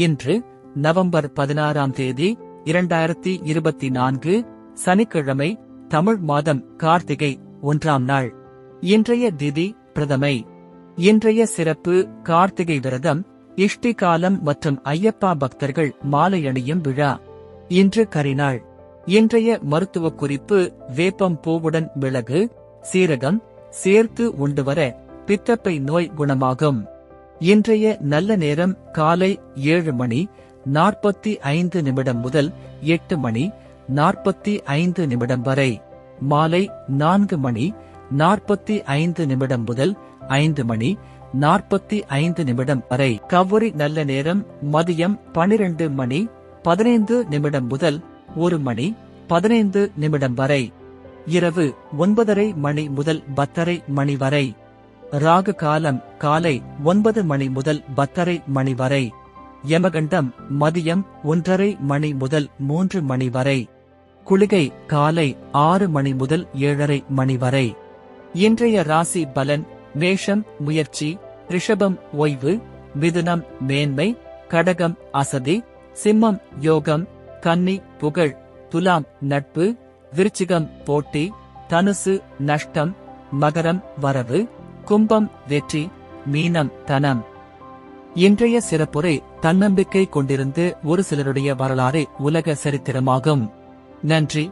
இன்று நவம்பர் 16ஆம் தேதி 2024 சனிக்கிழமை, தமிழ் மாதம் கார்த்திகை 1ஆம் நாள். இன்றைய திதி பிரதமை. இன்றைய சிறப்பு: கார்த்திகை விரதம், இஷ்டி காலம் மற்றும் ஐயப்பா பக்தர்கள் மாலை அணியும் விழா. இன்று கரிநாள். இன்றைய மருத்துவ குறிப்பு: வேப்பம் பூவுடன் மிளகு, சீரகம் சேர்த்து உண்டு வர பித்தப்பை நோய் குணமாகும். இன்றைய நல்ல நேரம் காலை 7:45 முதல் 8:45 வரை, மாலை 4:45 முதல் 5:45 வரை. கவுரி நல்ல நேரம் மதியம் 12:15 முதல் 1:15 வரை, இரவு 9:30 முதல் 10:30 வரை. ராகு காலம் காலை 9 முதல் 10:30 வரை. யமகண்டம் மதியம் 1:30 முதல் 3 வரை. குளிகை காலை 6 முதல் 7:30 வரை. இன்றைய ராசி பலன்: மேஷம் முயற்சி, ரிஷபம் ஓய்வு, மிதுனம் மேன்மை, கடகம் அசதி, சிம்மம் யோகம், கன்னி புகழ், துலாம் நட்பு, விருச்சிகம் போட்டி, தனுசு நஷ்டம், மகரம் வரவு, கும்பம் வெற்றி, மீனம் தனம். இன்றைய சிறப்புரை: தன்னம்பிக்கை கொண்டிருந்து ஒரு சிலருடைய வரலாறு உலக சரித்திரமாகும். நன்றி.